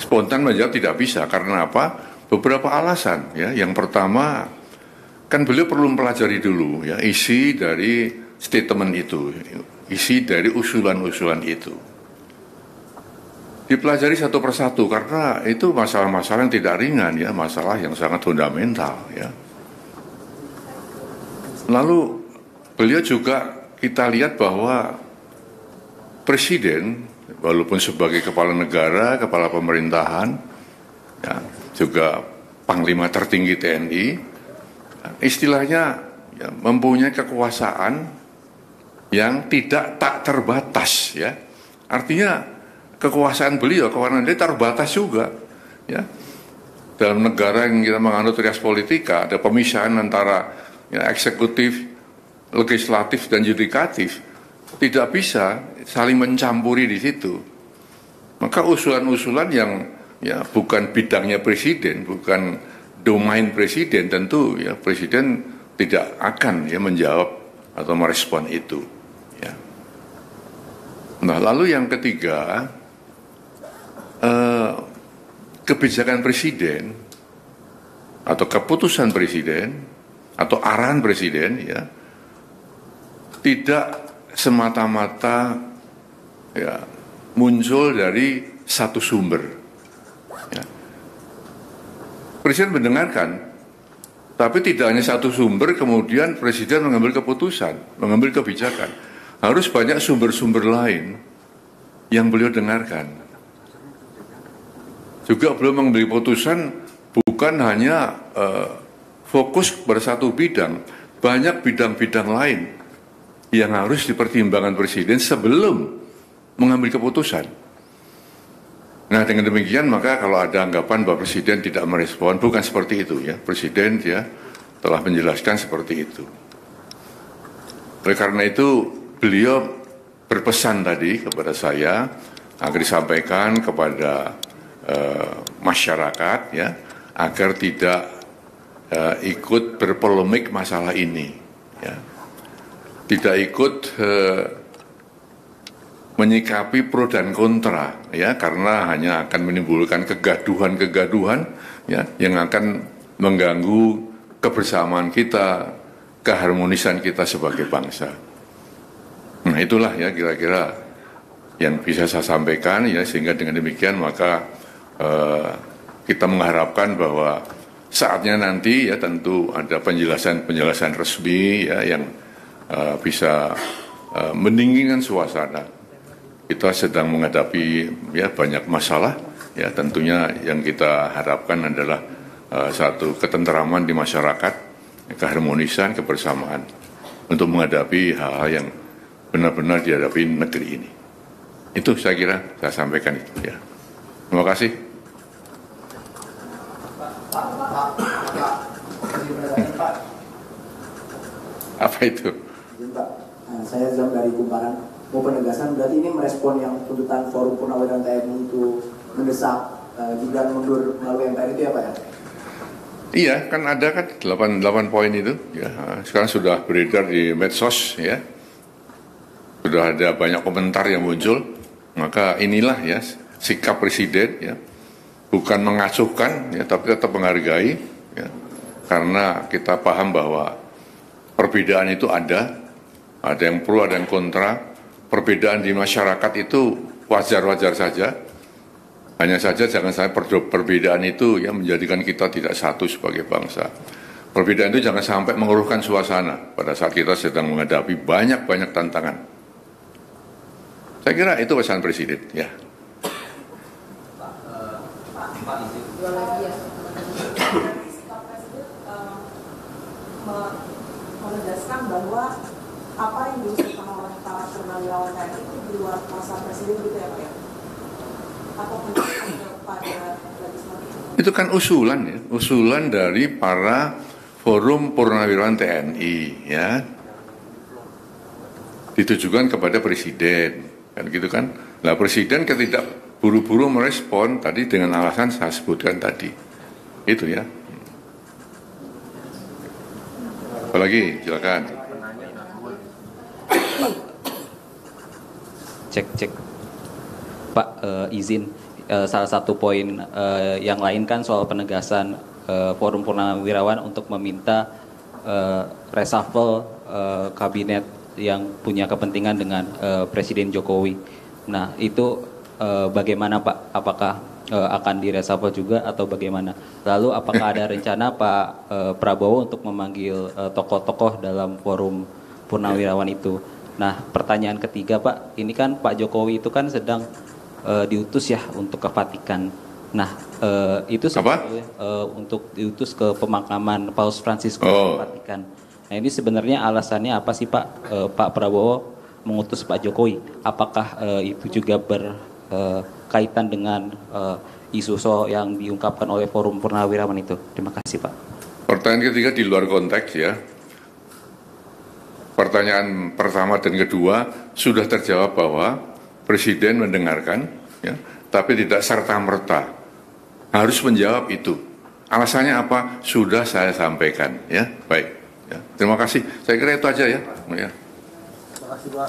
spontan menjawab tidak bisa. Karena apa? Beberapa alasan. Ya. Yang pertama, kan beliau perlu mempelajari dulu ya isi dari statement itu, isi dari usulan-usulan itu. Dipelajari satu persatu karena itu masalah-masalah yang tidak ringan ya, masalah yang sangat fundamental ya. Lalu beliau juga kita lihat bahwa presiden walaupun sebagai kepala negara, kepala pemerintahan ya, juga panglima tertinggi TNI, istilahnya ya, mempunyai kekuasaan yang tak terbatas ya. Artinya kekuasaan beliau, kewenangan dia terbatas juga ya. Dalam negara yang kita menganut rias politika, ada pemisahan antara ya, eksekutif, legislatif dan yudikatif. Tidak bisa saling mencampuri di situ. Maka usulan-usulan yang ya bukan bidangnya presiden, bukan domain presiden, tentu ya presiden tidak akan ya menjawab atau merespon itu. Ya. Nah, lalu yang ketiga, kebijakan presiden atau keputusan presiden atau arahan presiden ya tidak semata-mata ya muncul dari satu sumber. Ya. Presiden mendengarkan, tapi tidak hanya satu sumber kemudian presiden mengambil keputusan, mengambil kebijakan. Harus banyak sumber-sumber lain yang beliau dengarkan. Juga beliau mengambil keputusan bukan hanya fokus pada satu bidang, banyak bidang-bidang lain yang harus dipertimbangkan presiden sebelum mengambil keputusan. Nah, dengan demikian maka kalau ada anggapan bahwa presiden tidak merespon, bukan seperti itu ya. Presiden ya telah menjelaskan seperti itu. Oleh karena itu beliau berpesan tadi kepada saya agar disampaikan kepada masyarakat ya agar tidak ikut berpolemik masalah ini ya. Tidak ikut menyikapi pro dan kontra ya, karena hanya akan menimbulkan kegaduhan-kegaduhan ya yang akan mengganggu kebersamaan kita, keharmonisan kita sebagai bangsa. Nah, itulah ya kira-kira yang bisa saya sampaikan ya, sehingga dengan demikian maka kita mengharapkan bahwa saatnya nanti ya tentu ada penjelasan-penjelasan resmi ya yang bisa mendinginkan suasana. Kita sedang menghadapi ya banyak masalah ya, tentunya yang kita harapkan adalah satu ketenteraman di masyarakat, keharmonisan, kebersamaan untuk menghadapi hal-hal yang benar-benar dihadapi negeri ini. Itu saya kira saya sampaikan itu ya. Terima kasih. Apa itu? Saya Zam dari Kumparan. Mau penegasan, berarti ini merespon yang tuntutan Forum Purnawirawan TNI itu mendesak Gibran mundur melalui MPR itu ya Pak ya? Iya, kan ada kan 8 poin itu ya. Sekarang sudah beredar di medsos ya. Sudah ada banyak komentar yang muncul. Maka inilah ya sikap presiden ya. Bukan mengacuhkan ya, tapi tetap menghargai ya. Karena kita paham bahwa perbedaan itu ada yang pro, ada yang kontra. Perbedaan di masyarakat itu wajar-wajar saja. Hanya saja jangan sampai perbedaan itu yang menjadikan kita tidak satu sebagai bangsa. Perbedaan itu jangan sampai mengeruhkan suasana pada saat kita sedang menghadapi banyak-banyak tantangan. Saya kira itu pesan presiden ya. Menegaskan bahwa apa yang diusulkan oleh para purnawirawan TNI itu di luar kuasa presiden gitu ya Pak ya? Atau pada legislatif? Itu kan usulan ya, usulan dari para Forum Purnawirawan TNI ya. Ditujukan kepada presiden kan gitu kan. Nah, presiden tidak buru-buru merespon tadi dengan alasan saya sebutkan tadi. Itu ya. Apalagi silakan. Cek Pak, izin salah satu poin yang lain kan soal penegasan Forum Purnawirawan untuk meminta reshuffle kabinet yang punya kepentingan dengan Presiden Jokowi. Nah, itu bagaimana Pak? Apakah akan direshuffle juga atau bagaimana? Lalu apakah ada rencana Pak Prabowo untuk memanggil tokoh-tokoh dalam Forum Purnawirawan itu? Nah, pertanyaan ketiga Pak, ini kan Pak Jokowi itu kan sedang diutus ya untuk ke Vatikan. Nah, itu sebetulnya untuk diutus ke pemakaman Paus Franciscus ke Vatikan. Nah, ini sebenarnya alasannya apa sih Pak Pak Prabowo mengutus Pak Jokowi? Apakah itu juga berkaitan dengan isu yang diungkapkan oleh Forum Purnawirawan itu? Terima kasih Pak. Pertanyaan ketiga di luar konteks ya. Pertanyaan pertama dan kedua sudah terjawab bahwa Presiden mendengarkan, ya, tapi tidak serta-merta harus menjawab itu. Alasannya apa? Sudah saya sampaikan, ya. Baik. Ya. Terima kasih. Saya kira itu aja ya. Terima kasih Pak.